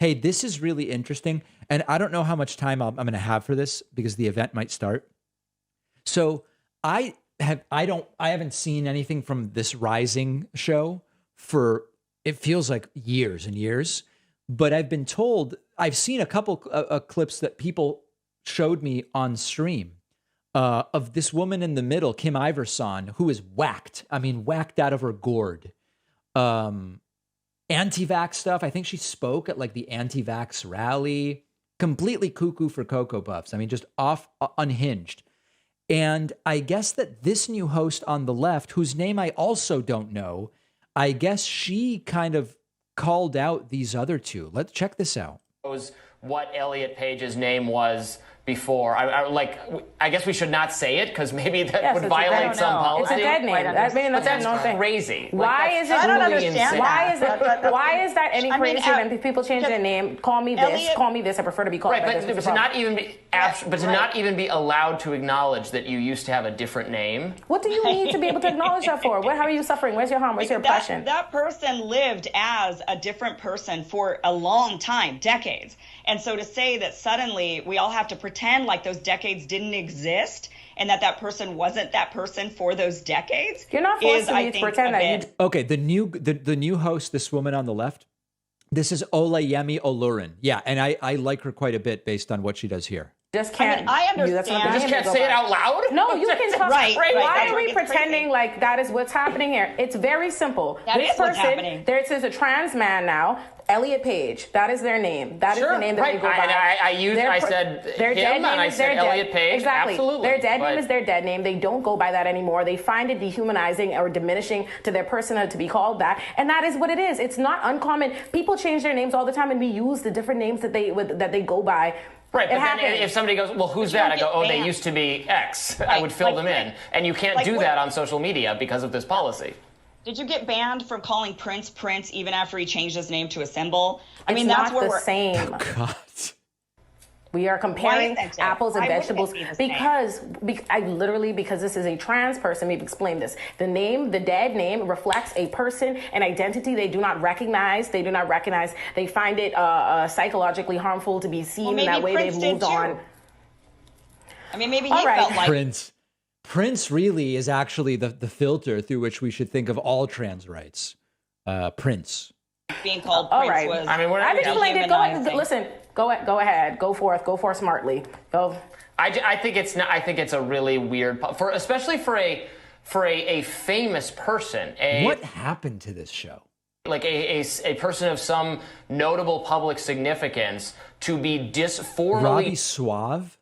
Hey, this is really interesting. And I don't know how much time I'm going to have for this because the event might start. So I haven't seen anything from this Rising show for, it feels like years and years, but I've been told, I've seen a couple clips that people showed me on stream of this woman in the middle, Kim Iverson, who is whacked. I mean, whacked out of her gourd. Anti-vax stuff. I think she spoke at like the anti-vax rally. Completely cuckoo for Cocoa Puffs. I mean, just unhinged. And I guess that this new host on the left, whose name I also don't know, I guess she kind of called out these other two. Let's check this out. Was what Elliot Page's name was before. I guess we should not say it because maybe that would violate some policy. It's a dead name. That's crazy. Why is it? I don't understand. Why is that any crazier than people change their name? Call me this. Call me this. I prefer to be called. Right, but to not even be allowed to acknowledge that you used to have a different name. What do you need to be able to acknowledge that for? How are you suffering? Where's your harm? Where's your passion? That person lived as a different person for a long time, decades. And so to say that suddenly we all have to pretend like those decades didn't exist and that person wasn't that person for those decades. You're not forcing me to pretend that you. Okay, the new host, this woman on the left, this is Olayemi Olurin. Yeah, and I like her quite a bit based on what she does here. Just can't. I understand. You just can't say it out loud? No, you can talk. Right. Why are we pretending like that is what's happening here? It's very simple. That is what's happening. There's a trans man now, Elliot Page. That is their name. That is the name that they go by. I said him and I said Elliot Page. Exactly. Absolutely. Their dead name is their dead name. They don't go by that anymore. They find it dehumanizing or diminishing to their personhood to be called that. And that is what it is. It's not uncommon. People change their names all the time and we use the different names that they go by. Right, but then if somebody goes, well, who's that? I go, oh, they used to be X. I would fill them in. And you can't do that on social media because of this policy. Did you get banned from calling Prince even after he changed his name to a symbol? I mean, that's that's where the same. Oh, God. We are comparing apples and vegetables because this is a trans person. We've explained this. The name, the dead name, reflects a person, an identity they do not recognize. They find it psychologically harmful to be seen in that way. They've moved on. I mean, maybe he felt like Prince really is actually the filter through which we should think of all trans rights. Prince. Being called Prince was. I mean, I've explained it. Go ahead. Listen. Go ahead. Go forth. Go forth smartly. Go. I think it's a really weird, especially for a famous person. What happened to this show? Like a person of some notable public significance to be Robbie Suave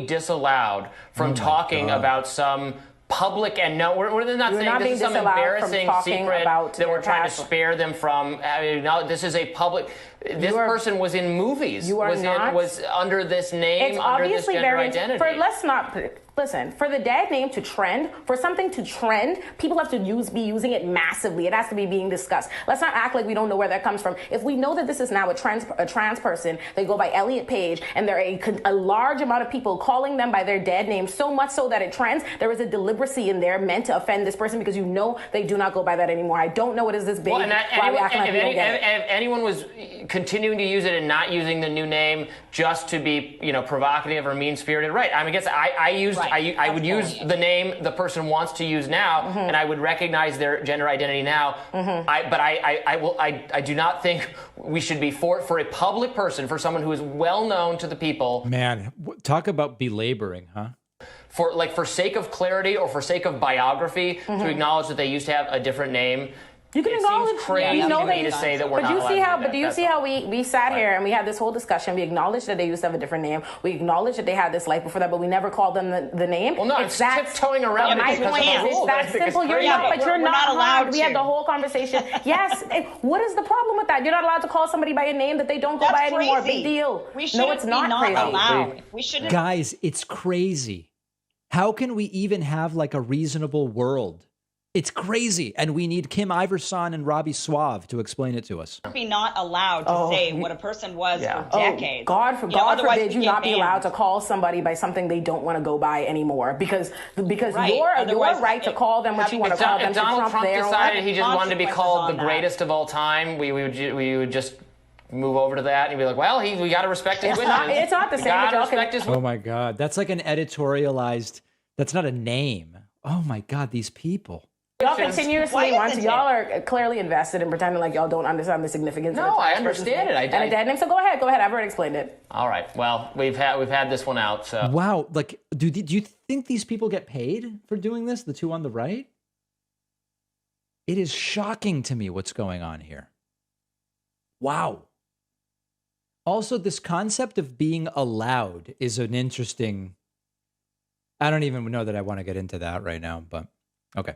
disallowed from talking about some public, and no, we're not saying this is some embarrassing secret that we're trying to spare them from. I mean, no, this is a public. This person was in movies. Was under this name, under this gender identity. Let's not listen. For the dead name to trend, for something to trend, people have to be using it massively. It has to be being discussed. Let's not act like we don't know where that comes from. If we know that this is now a trans person, they go by Elliot Page, and there are a large amount of people calling them by their dead name, so much so that it trends. There is a deliberacy in there meant to offend this person because you know they do not go by that anymore. I don't know what is this big. Well, if anyone was continuing to use it and not using the new name just to be, provocative or mean-spirited, right? I mean, I would use the name the person wants to use now, and I would recognize their gender identity now. I do not think we should be for a public person, for someone who is well known to the people. Man, talk about belaboring, huh? For sake of clarity or for sake of biography, to acknowledge that they used to have a different name. You can acknowledge, crazy to me to say that we're not allowed to do that. But do you see how we sat here and we had this whole discussion? We acknowledged that they used to have a different name. We acknowledged that they had this life before that, but we never called them the name. Well, no, it's tiptoeing around it because of the rules. It's that simple. You're not allowed. We had the whole conversation. Yes. What is the problem with that? You're not allowed to call somebody by a name that they don't go by anymore. Big deal. No, it's not allowed. We shouldn't. Guys, it's crazy. How can we even have like a reasonable world? It's crazy, and we need Kim Iverson and Robbie Suave to explain it to us. Be not allowed to say what a person was for decades. God forbid you not be allowed to call somebody by something they don't want to go by anymore, because your right to call them what you want to call them. If Donald Trump decided he just wanted to be called the greatest of all time, we would just Move over to that and be like, well, we got to respect his wishes. It's not the same. Got to respect his wishes. Oh my God, that's like an editorialized. That's not a name. Oh my God, these people. Y'all continuously y'all are clearly invested in pretending like y'all don't understand the significance. No, I understand it. And a dead name. So go ahead. I've already explained it. All right. Well, we've had this one out. So wow. Like, do you think these people get paid for doing this? The two on the right. It is shocking to me what's going on here. Wow. Also, this concept of being allowed is an interesting. I don't even know that I want to get into that right now, but okay.